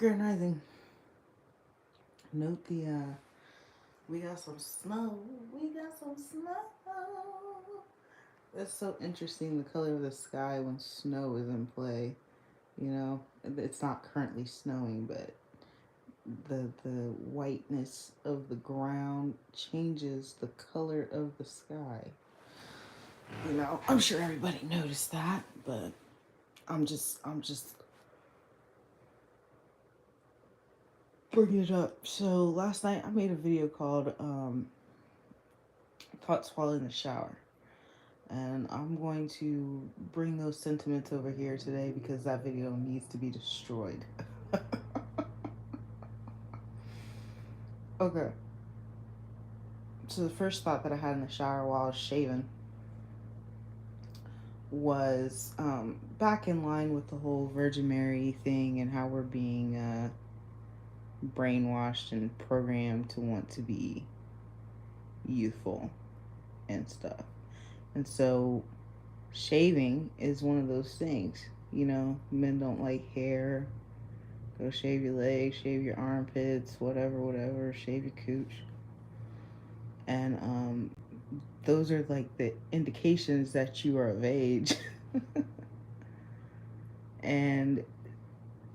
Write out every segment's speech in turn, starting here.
Grand Rising. Note the we got some snow. We got some snow. That's so interesting, the color of the sky when snow is in play. You know, it's not currently snowing, but the whiteness of the ground changes the color of the sky. You know, I'm sure everybody noticed that, but I'm just bringing it up. So last night I made a video called thoughts while in the shower. And I'm going to bring those sentiments over here today because that video needs to be destroyed. Okay. So the first thought that I had in the shower while I was shaving was back in line with the whole Virgin Mary thing and how we're being brainwashed and programmed to want to be youthful and stuff. And so shaving is one of those things. You know, men don't like hair. Go shave your legs, shave your armpits, whatever, shave your cooch. And those are like the indications that you are of age. And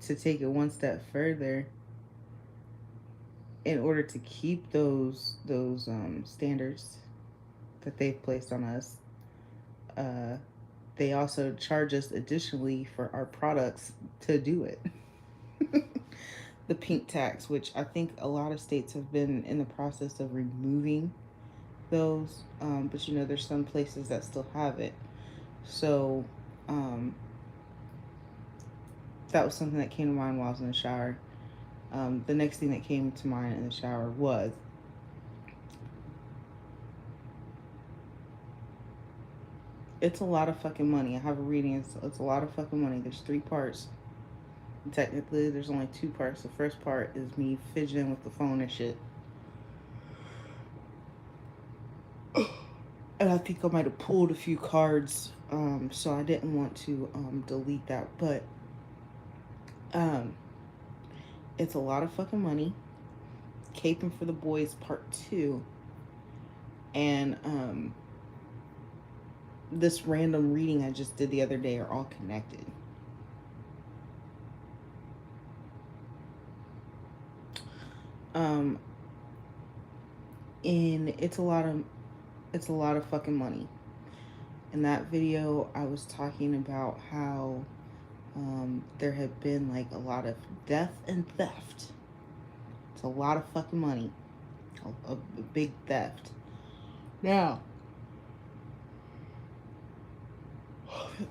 to take it one step further, in order to keep those standards that they've placed on us, uh, they also charge us additionally for our products to do it. The pink tax, which I think a lot of states have been in the process of removing those, but you know, there's some places that still have it. So that was something that came to mind while I was in the shower. The next thing that came to mind in the shower was it's a lot of fucking money. I have a reading. It's a lot of fucking money. There's 3 parts. Technically, there's only 2 parts. The first part is me fidgeting with the phone and shit. And I think I might have pulled a few cards, so I didn't want to delete that. But it's a lot of fucking money. Caping for the Boys Part 2. And this random reading I just did the other day are all connected. And it's a lot of fucking money. In that video, I was talking about how there had been like a lot of death and theft. It's a lot of fucking money, a big theft. Now,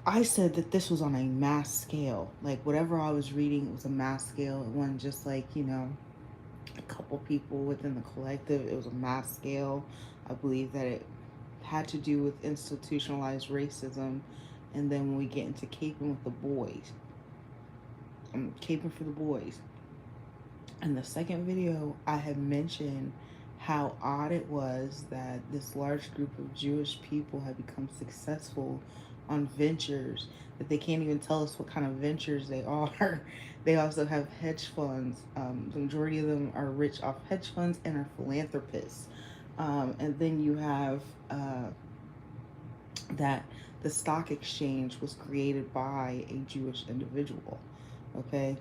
I said that this was on a mass scale. Like whatever I was reading, it was a mass scale. It wasn't just like, you know, a couple people within the collective. It was a mass scale. I believe that it had to do with institutionalized racism. And then when we get into caping with the boys, I'm caping for the boys. In the second video, I had mentioned how odd it was that this large group of Jewish people had become successful on ventures that they can't even tell us what kind of ventures they are. They also have hedge funds. The majority of them are rich off hedge funds and are philanthropists. And then you have that the stock exchange was created by a Jewish individual. Okay.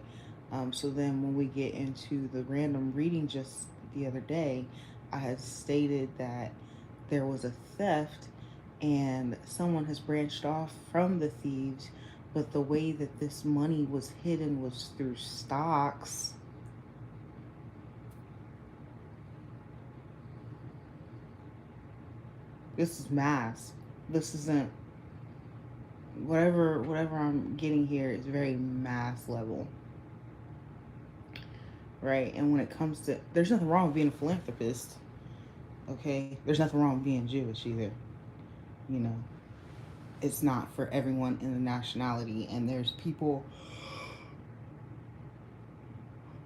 So then when we get into the random reading just the other day, I had stated that there was a theft and someone has branched off from the thieves, but the way that this money was hidden was through stocks. This is mass. This isn't whatever I'm getting here is very mass level. Right? And when it comes to, there's nothing wrong with being a philanthropist. Okay? There's nothing wrong with being Jewish either. You know, it's not for everyone in the nationality, and there's people,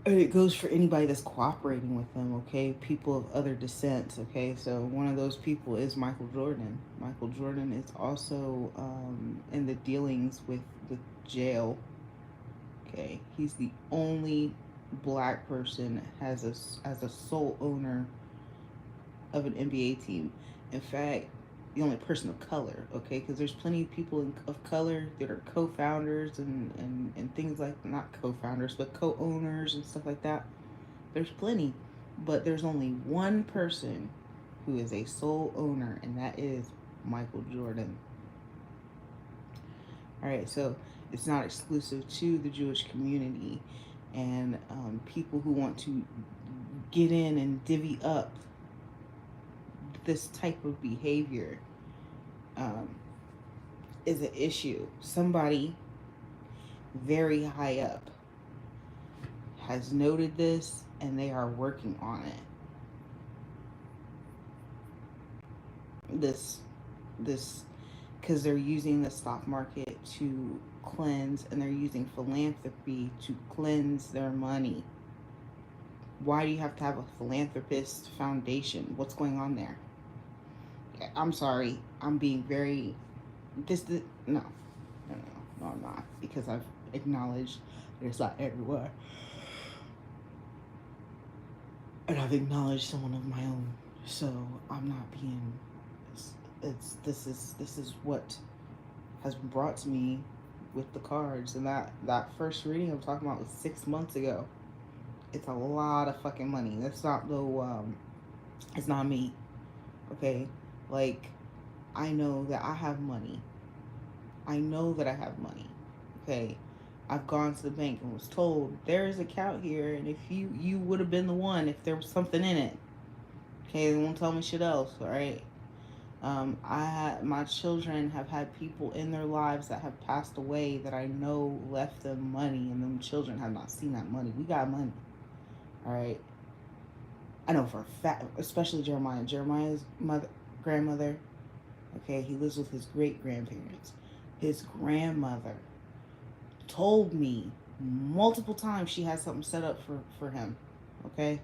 and it goes for anybody that's cooperating with them. Okay, people of other descents. Okay, so one of those people is Michael Jordan. Michael Jordan is also in the dealings with the jail. Okay, he's the only black person has as a sole owner of an NBA team. In fact, the only person of color, okay? Because there's plenty of people of color that are co-founders and things like, not co-founders, but co-owners and stuff like that. There's plenty, but there's only one person who is a sole owner, and that is Michael Jordan. All right, so it's not exclusive to the Jewish community, and people who want to get in and divvy up this type of behavior um, is an issue. Somebody very high up has noted this, and they are working on it. This because they're using the stock market to cleanse, and they're using philanthropy to cleanse their money. Why do you have to have a philanthropist foundation? What's going on there? I'm sorry. I'm being very no, I'm not, because I've acknowledged that it's not everywhere, and I've acknowledged someone of my own. So I'm not being. It's this is what has been brought to me with the cards, and that first reading I'm talking about was 6 months ago. It's a lot of fucking money. That's not no it's not me. Okay? Like, I know that I have money. I know that I have money. Okay? I've gone to the bank and was told there is an account here, and if you would have been the one if there was something in it. Okay, they won't tell me shit else, alright? My children have had people in their lives that have passed away that I know left them money, and them children have not seen that money. We got money, all right. I know for a fact, especially Jeremiah. Jeremiah's grandmother. Okay, he lives with his great grandparents. His grandmother told me multiple times she had something set up for him. Okay,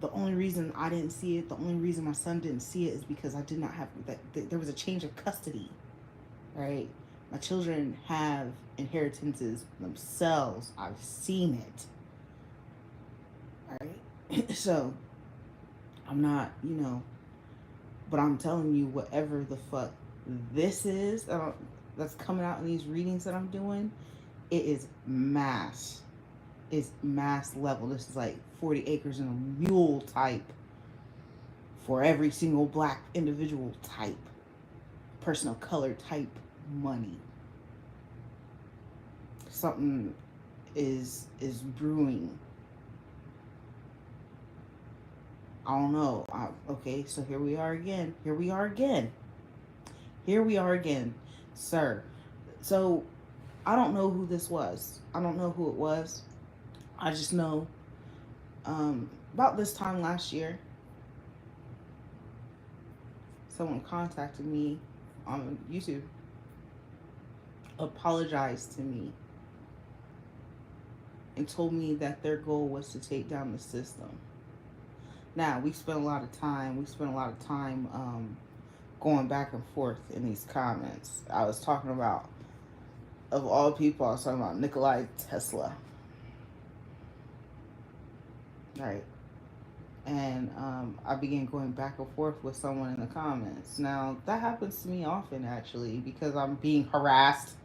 the only reason I didn't see it, the only reason my son didn't see it is because I did not have that. There was a change of custody, right? My children have inheritances themselves. I've seen it, all right? So I'm not, but I'm telling you, whatever the fuck this is, that's coming out in these readings that I'm doing, it is mass. It's mass level. This is like 40 acres and a mule type for every single black individual type, person of color type money. Something is brewing. I don't know. Okay, so here we are again. Here we are again. Here we are again, sir. So I don't know who this was. I don't know who it was. I just know about this time last year, someone contacted me on YouTube, apologized to me, and told me that their goal was to take down the system. Now, we spent a lot of time. Going back and forth in these comments. I was talking about, of all people, I was talking about Nikolai Tesla. Right. And I began going back and forth with someone in the comments. Now, that happens to me often, actually, because I'm being harassed.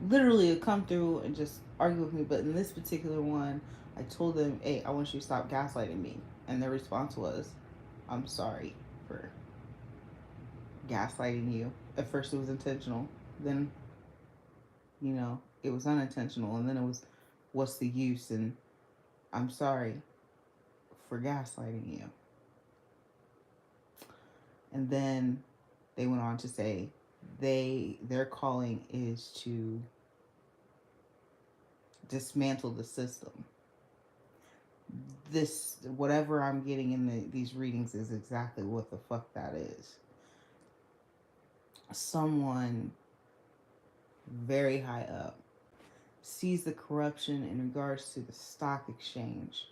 Literally, it come through and just argue with me. But in this particular one, I told them, hey, I want you to stop gaslighting me. And their response was, I'm sorry for gaslighting you. At first, it was intentional. Then, it was unintentional. And then it was, what's the use? And I'm sorry for gaslighting you. And then they went on to say their calling is to dismantle the system. This, whatever I'm getting in these readings, is exactly what the fuck that is. Someone very high up sees the corruption in regards to the stock exchange.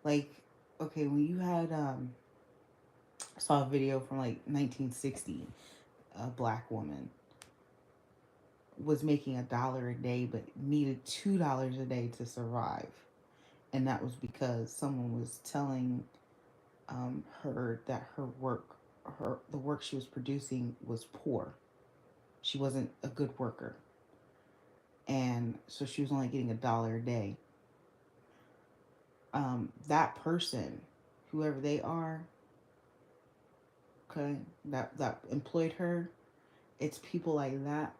Like, okay, when you had I saw a video from like 1960, a black woman was making $1 a day but needed $2 a day to survive. And that was because someone was telling her that the work she was producing was poor. She wasn't a good worker, and so she was only getting $1 a day. That person, whoever they are, okay, that employed her, it's people like that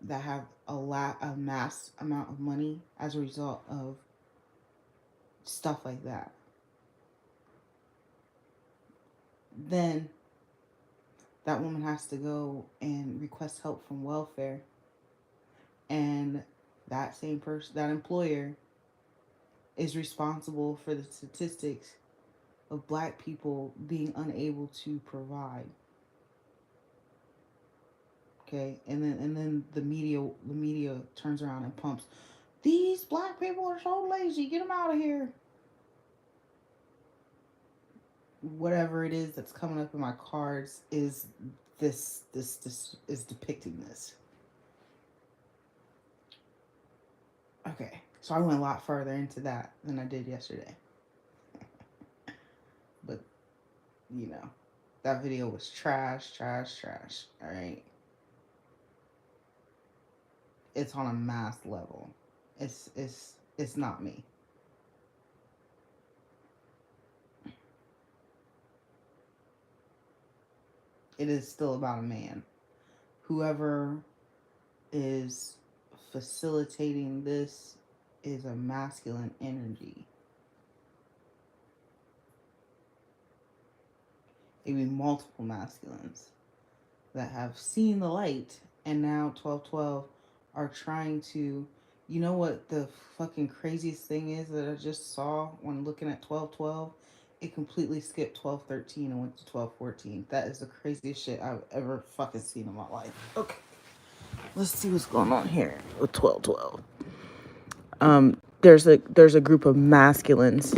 have a mass amount of money as a result of stuff like that. Then that woman has to go and request help from welfare, and that same person, that employer, is responsible for the statistics of black people being unable to provide. Okay, and then the media turns around and pumps, these black people are so lazy, get them out of here. Whatever it is that's coming up in my cards is this is depicting this. Okay, so I went a lot further into that than I did yesterday. But you know, that video was trash, trash, trash. All right, it's on a mass level. It's not me. It is still about a man. Whoever is facilitating this is a masculine energy. Maybe multiple masculines that have seen the light, and now 1212 are trying to. You know what the fucking craziest thing is that I just saw when looking at 1212? It completely skipped 1213 and went to 1214. That is the craziest shit I've ever fucking seen in my life. Okay, let's see what's going on here with 1212. There's a group of masculines,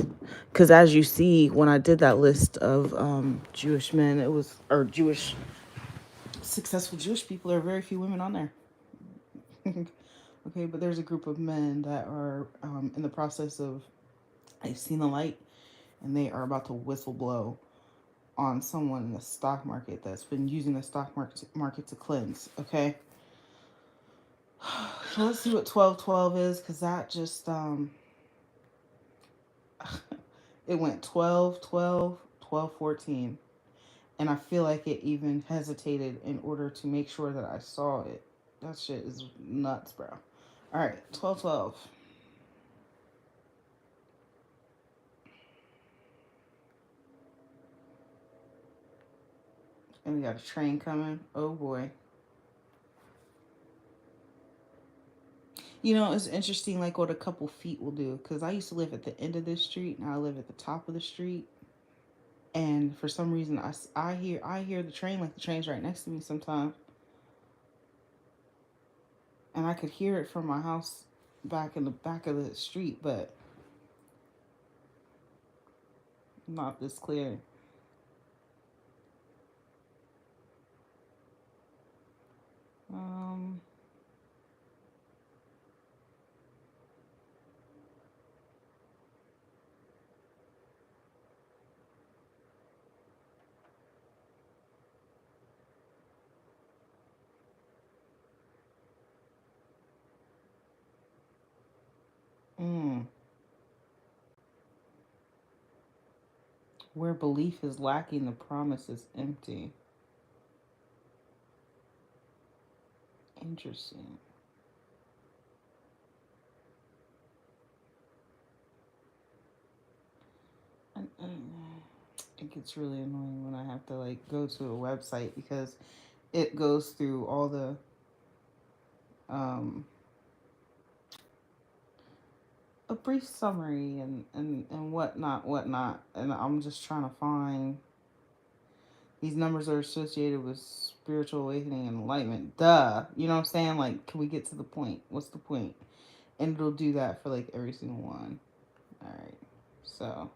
because as you see when I did that list of Jewish men, it was, or Jewish successful Jewish people, there are very few women on there. Okay, but there's a group of men that are in the process of, they've seen the light, and they are about to whistleblow on someone in the stock market that's been using the stock market to cleanse. Okay, so let's see what 1212 is, because that just it went 12, 12, 12, 14. And I feel like it even hesitated in order to make sure that I saw it. That shit is nuts, bro. All right, 12, 12. And we got a train coming. Oh boy. You know, it's interesting, like what a couple feet will do. Because I used to live at the end of this street, now I live at the top of the street. And for some reason, I hear the train, like the train's right next to me sometimes. And I could hear it from my house back in the back of the street, but not this clear. Um, mm, where belief is lacking, the promise is empty. Interesting. And it gets really annoying when I have to like go to a website because it goes through all the um, a brief summary and whatnot, and I'm just trying to find these numbers are associated with spiritual awakening and enlightenment. Duh, you know what I'm saying? Like, can we get to the point? What's the point? And it'll do that for like every single one. All right, so.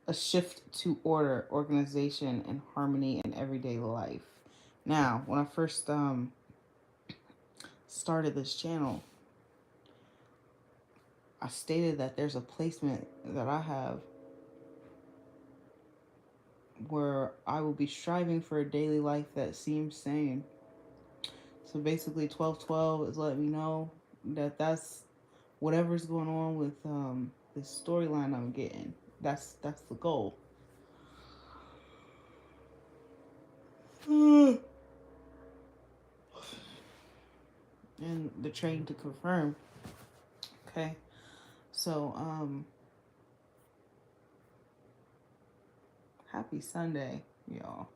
Uh, a shift to order, organization, and harmony in everyday life. Now, when I first started this channel, I stated that there's a placement that I have where I will be striving for a daily life that seems sane. So basically, 1212 is letting me know that that's whatever's going on with this storyline I'm getting. That's the goal. And the train to confirm. Okay, so happy Sunday, y'all.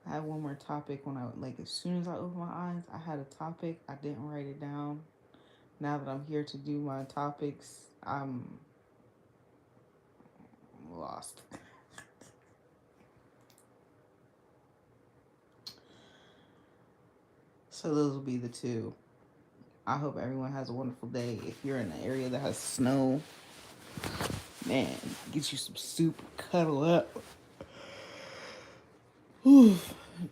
I had one more topic when I like as soon as I opened my eyes, I had a topic. I didn't write it down. Now that I'm here to do my topics, I'm lost. So those will be the two. I hope everyone has a wonderful day. If you're in an area that has snow, man, get you some soup, cuddle up. Whew.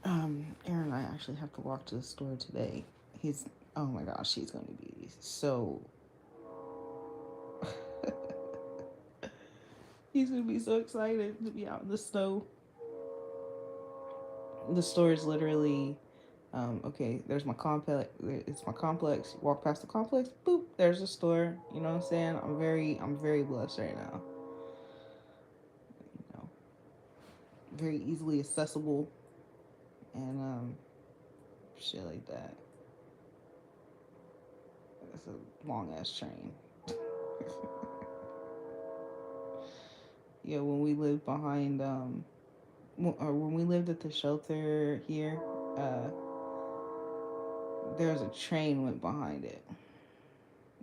Aaron and I actually have to walk to the store today. He's, oh my gosh, he's going to be so, he's going to be so excited to be out in the snow. The store is literally, okay, there's my complex, it's my complex. Walk past the complex, boop, there's the store. You know what I'm saying? I'm very blessed right now. You know, very easily accessible and shit like that. It's a long ass train. Yeah, when we lived behind or when we lived at the shelter here, uh, there's a train went behind it,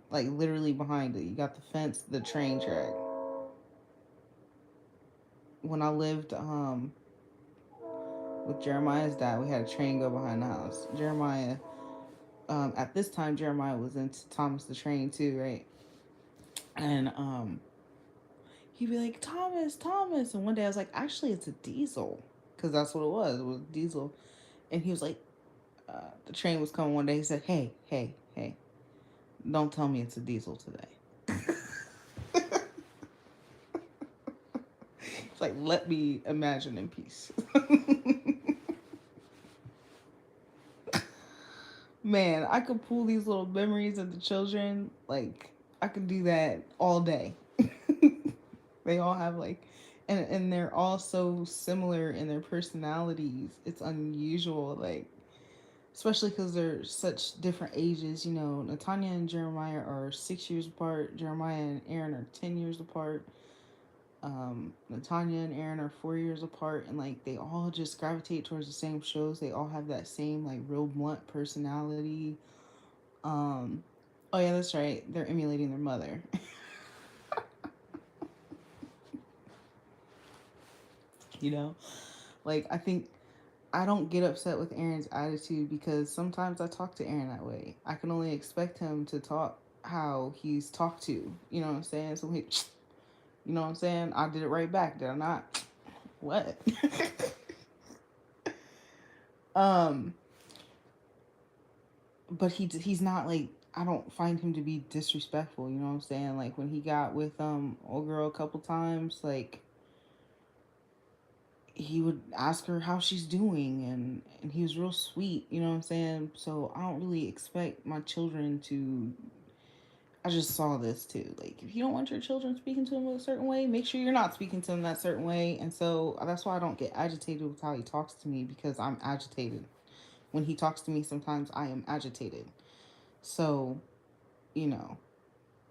like literally behind it. You got the fence, the train track. When I lived with Jeremiah's dad, we had a train go behind the house. Jeremiah, at this time, Jeremiah was into Thomas the Train too, right? And he'd be like, Thomas, Thomas. And one day I was like, actually, it's a diesel. Because that's what it was. It was diesel. And he was like, the train was coming one day. He said, hey, hey, hey, don't tell me it's a diesel today. It's like, let me imagine in peace. Man, I could pull these little memories of the children. Like, I could do that all day. They all have like, and they're all so similar in their personalities. It's unusual, like especially because they're such different ages. You know, Natanya and Jeremiah are 6 years apart. Jeremiah and Aaron are 10 years apart. Natanya and Aaron are 4 years apart, and like they all just gravitate towards the same shows. They all have that same like real blunt personality. Um, oh yeah, that's right. They're emulating their mother. You know, like I think I don't get upset with Aaron's attitude because sometimes I talk to Aaron that way. I can only expect him to talk how he's talked to. You know what I'm saying? So he, you know what I'm saying? I did it right back, did I not? What? um, but he's not like I don't find him to be disrespectful. You know what I'm saying? Like when he got with old girl a couple times, like he would ask her how she's doing and he was real sweet, you know what I'm saying? So I don't really expect my children to I just saw this too. Like if you don't want your children speaking to them a certain way, make sure you're not speaking to them that certain way. And so that's why I don't get agitated with how he talks to me because I'm agitated. When he talks to me sometimes I am agitated. So, you know,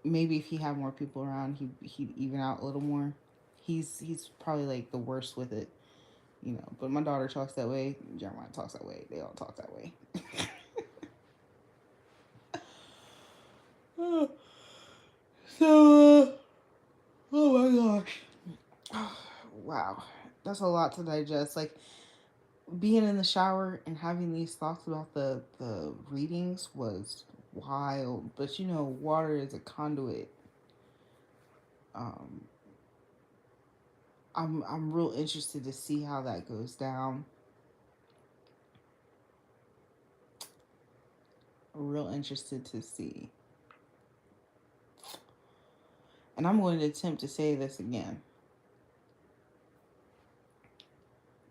maybe if he had more people around he'd even out a little more. He's probably like the worst with it. You know, but my daughter talks that way. Jeremiah talks that way. They all talk that way. So, oh my gosh. Wow. That's a lot to digest. Like, being in the shower and having these thoughts about the readings was wild. But, you know, water is a conduit. I'm real interested to see how that goes down. Real interested to see. And I'm going to attempt to say this again.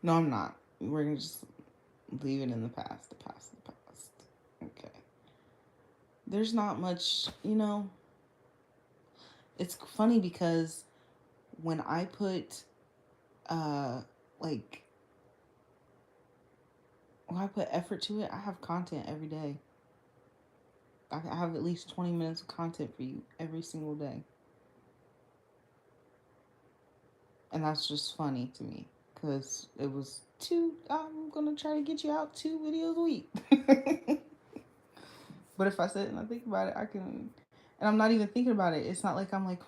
No, I'm not. We're going to just leave it in the past, the past, the past. Okay. There's not much, it's funny because when I put, uh, like, when I put effort to it, I have content every day. I have at least 20 minutes of content for you every single day. And that's just funny to me because it was I'm going to try to get you out 2 videos a week. But if I sit and I think about it, I can. And I'm not even thinking about it. It's not like I'm like,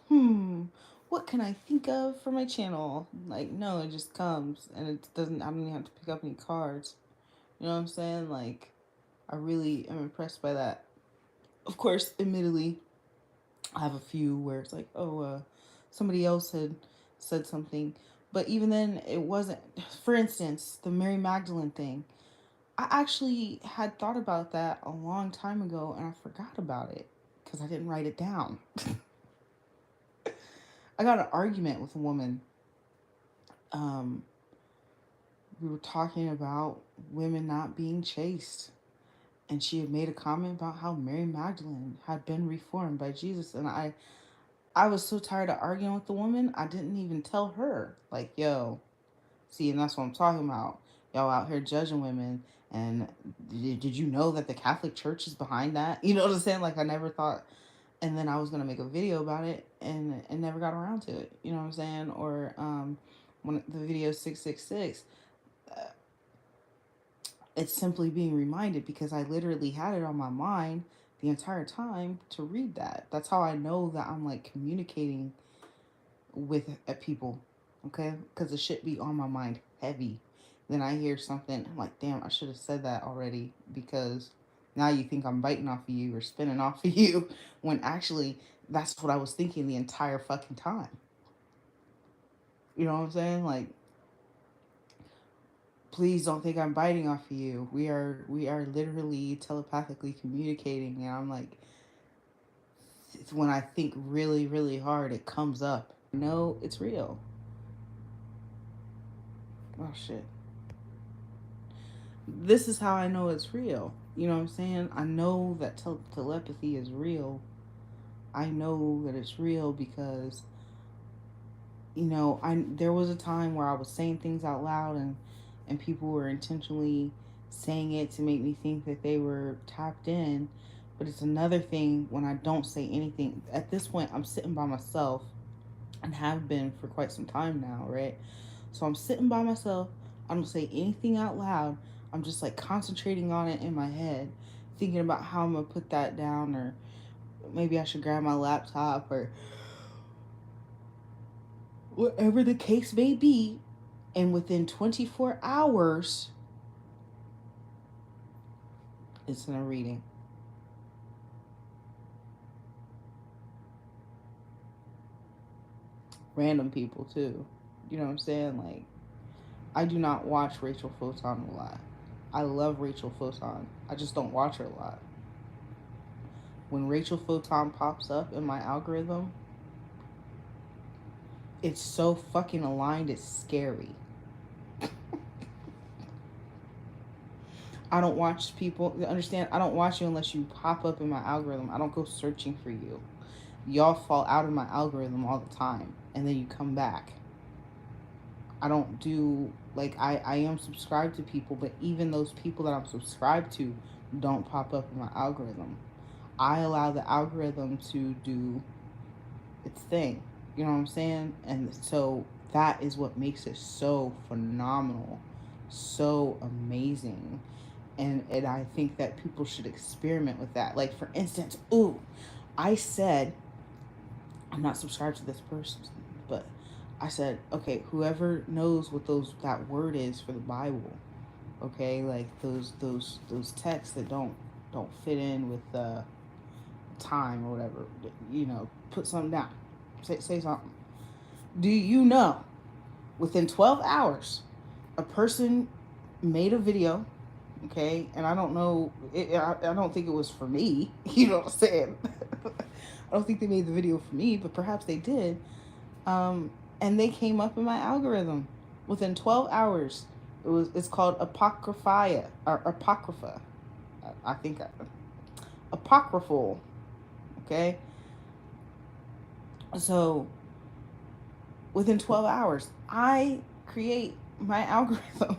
what can I think of for my channel? Like, no, it just comes and it doesn't, I don't even have to pick up any cards. You know what I'm saying? Like, I really am impressed by that. Of course, admittedly, I have a few where it's like, somebody else had said something. But even then, it wasn't. For instance, the Mary Magdalene thing. I actually had thought about that a long time ago and I forgot about it because I didn't write it down. I got an argument with a woman. Um, we were talking about women not being chaste. And she had made a comment about how Mary Magdalene had been reformed by Jesus. And I was so tired of arguing with the woman, I didn't even tell her. Like, yo, see, and that's what I'm talking about. Y'all out here judging women. And did you know that the Catholic Church is behind that? You know what I'm saying? Like, I never thought. And then I was going to make a video about it and never got around to it. You know what I'm saying? Or when the video 666, uh, it's simply being reminded because I literally had it on my mind the entire time to read that. That's how I know that I'm like communicating with people, okay? Because the shit be on my mind heavy. Then I hear something, I'm like, damn, I should have said that already because now you think I'm biting off of you or spinning off of you when actually that's what I was thinking the entire fucking time. You know what I'm saying? Like, please don't think I'm biting off of you. We are literally telepathically communicating, and I'm like, it's when I think really, really hard, it comes up. No, it's real. Oh shit. This is how I know it's real. You know what I'm saying? I know that telepathy is real. I know that it's real because I there was a time where I was saying things out loud and people were intentionally saying it to make me think that they were tapped in. But it's another thing when I don't say anything. At this point, I'm sitting by myself and have been for quite some time now, right? So I'm sitting by myself. I don't say anything out loud. I'm just like concentrating on it in my head, thinking about how I'm gonna put that down, or maybe I should grab my laptop, or whatever the case may be. And within 24 hours, it's in a reading. Random people, too. You know what I'm saying? Like, I do not watch Rachel Photon a lot. I love Rachel Photon. I just don't watch her a lot. When Rachel Photon pops up in my algorithm, it's so fucking aligned, it's scary. I don't watch people, understand, I don't watch you unless you pop up in my algorithm. I don't go searching for you. Y'all fall out of my algorithm all the time and then you come back. I don't do, like, I am subscribed to people, but even those people that I'm subscribed to don't pop up in my algorithm. I allow the algorithm to do its thing. You know what I'm saying? And so that is what makes it so phenomenal, so amazing. And I think that people should experiment with that. Like, for instance, I said, I'm not subscribed to this person, but I said, okay, whoever knows what that word is for the Bible, okay, like those texts that don't fit in with time or whatever, put something down, say something. Do you know Within 12 hours, a person made a video, okay? And I don't know, I don't think it was for me, you know what I'm saying? I don't think they made the video for me, but perhaps they did. And they came up in my algorithm within 12 hours. It's called apocryphia or apocrypha. I think apocryphal, okay? So within 12 hours, I create my algorithm.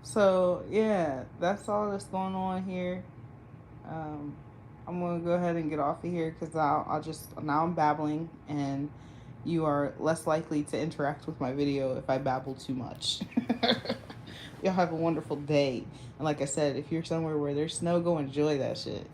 So yeah, that's all that's going on here. Um, I'm gonna go ahead and get off of here because I'll just now I'm babbling and you are less likely to interact with my video if I babble too much. Y'all have a wonderful day. And like I said, if you're somewhere where there's snow, go enjoy that shit.